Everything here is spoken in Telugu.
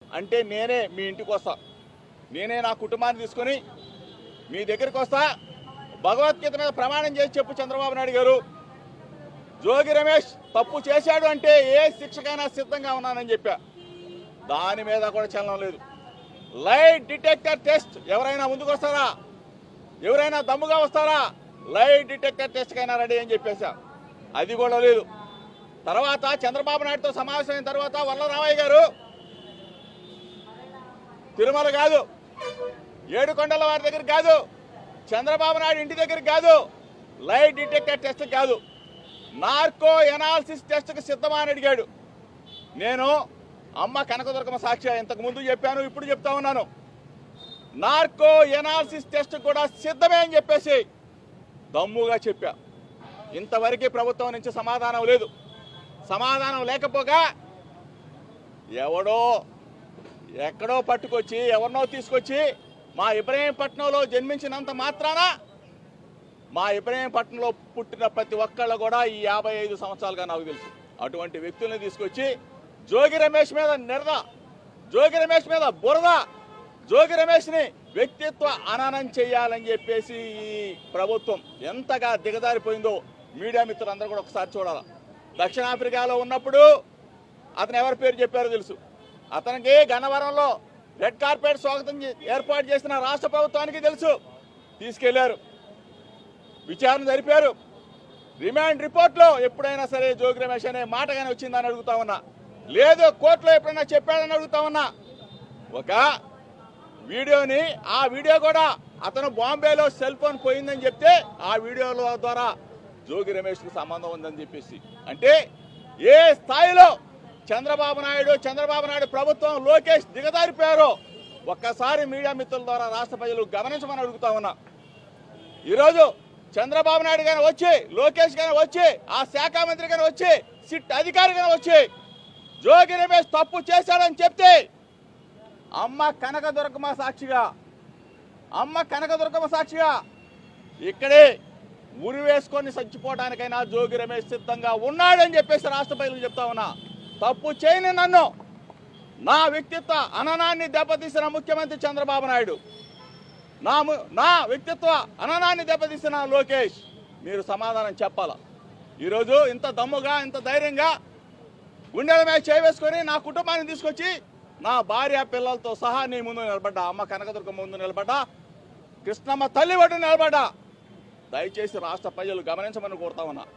అంటే నేనే మీ ఇంటికి వస్తా, నేనే నా కుటుంబాన్ని తీసుకొని మీ దగ్గరికి వస్తా, భగవద్గీత మీద ప్రమాణం చేసి చెప్పు చంద్రబాబు నాయుడు గారు, జోగి రమేష్ తప్పు చేశాడు అంటే ఏ శిక్షకైనా సిద్ధంగా ఉన్నానని చెప్పా. దాని మీద కూడా చలనం లేదు. లైట్ డిటెక్టర్ టెస్ట్ ఎవరైనా ముందుకు వస్తారా, ఎవరైనా దమ్ముగా వస్తారా, లైట్ డిటెక్టర్ టెస్ట్ కైనా రెడీ అని చెప్పేశా. అది కూడా లేదు. తర్వాత చంద్రబాబు నాయుడుతో సమావేశమైన తర్వాత వల్లరామయ్య గారు తిరుమల కాదు, ఏడుకొండల వారి దగ్గర కాదు, చంద్రబాబు నాయుడు ఇంటి దగ్గర కాదు, లైట్ డిటెక్టర్ టెస్ట్ కాదు, నార్కో ఎనాలిసిస్ టెస్ట్కి సిద్ధమా అని అడిగాడు. నేను అమ్మ కనకదుర్గమ్మ సాక్షి ఇంతకు ముందు చెప్పాను, ఇప్పుడు చెప్తా ఉన్నాను, నార్కో ఎనాలిసిస్ టెస్ట్ కూడా సిద్ధమే అని చెప్పేసి దమ్ముగా చెప్పా. ఇంతవరకు ప్రభుత్వం నుంచి సమాధానం లేదు. సమాధానం లేకపోగా ఎవడో ఎక్కడో పట్టుకొచ్చి ఎవరినో తీసుకొచ్చి మా ఇబ్రహీంపట్నంలో జన్మించినంత మాత్రాన మా ఇబ్రహీంపట్నంలో పుట్టిన ప్రతి ఒక్కళ్ళు కూడా ఈ 55 సంవత్సరాలుగా నాకు తెలుసు. అటువంటి వ్యక్తుల్ని తీసుకొచ్చి జోగి రమేష్ మీద నిరద, జోగి రమేష్ మీద బురద, జోగి రమేష్ని వ్యక్తిత్వ హననం చేయాలని చెప్పేసి ఈ ప్రభుత్వం ఎంతగా దిగజారిపోయిందో మీడియా మిత్రులందరూ కూడా ఒకసారి చూడాలి. దక్షిణాఫ్రికాలో ఉన్నప్పుడు అతను ఎవరి పేరు చెప్పారో తెలుసు. అతనికి గన్నవరంలో రెడ్ కార్పెట్ స్వాగతం ఏర్పాటు చేసిన రాష్ట్ర ప్రభుత్వానికి తెలుసు. తీసుకెళ్లారు, విచారణ జరిపారు. రిమాండ్ రిపోర్ట్లో ఎప్పుడైనా సరే జోగి రమేష్ అనే మాట కానీ వచ్చిందని అడుగుతా ఉన్నా, లేదు కోర్టులో ఎప్పుడైనా చెప్పాడని అడుగుతా ఉన్నా. ఒక వీడియోని, ఆ వీడియో కూడా అతను బాంబేలో సెల్ ఫోన్ పోయిందని చెప్తే ఆ వీడియోల ద్వారా జోగి రమేష్కి సంబంధం ఉందని చెప్పేసి, అంటే ఏ స్థాయిలో చంద్రబాబు నాయుడు ప్రభుత్వం, లోకేష్ దిగజారిపోయారో ఒక్కసారి మీడియా మిత్రుల ద్వారా రాష్ట్ర ప్రజలు గమనించమని అడుగుతా ఉన్నా. ఈరోజు చంద్రబాబు నాయుడు గారు వచ్చి, లోకేష్ గారు వచ్చి, ఆ శాఖ మంత్రి గారు వచ్చి, సిట్ అధికారి గారు వచ్చి జోగి రమేష్ తప్పు చేశాడని చెప్తే అమ్మ కనకదుర్గమ్మ సాక్షిగా ఇక్కడే ఉరి వేసుకొని చచ్చిపోవడానికైనా జోగి రమేష్ సిద్ధంగా ఉన్నాడని చెప్పేసి రాష్ట్ర ప్రజలకు చెప్తా ఉన్నా. తప్పు చేయని నన్ను, నా వ్యక్తిత్వ హననాన్ని దెబ్బతీసిన ముఖ్యమంత్రి చంద్రబాబు నాయుడు, నా వ్యక్తిత్వ హననాన్ని దెబ్బతీసిన లోకేష్, మీరు సమాధానం చెప్పాలా. ఈరోజు ఇంత దమ్ముగా, ఇంత ధైర్యంగా గుండెల మీద చేయవేసుకొని నా కుటుంబాన్ని తీసుకొచ్చి నా భార్య పిల్లలతో సహా నీ ముందు నిలబడ్డా, అమ్మ కనకదుర్గమ్మ ముందు నిలబడ్డా, కృష్ణమ్మ తల్లి ఒడ్డు నిలబడ్డా. దయచేసి రాష్ట్ర ప్రజలు గమనించమని కోరుతా ఉన్నా.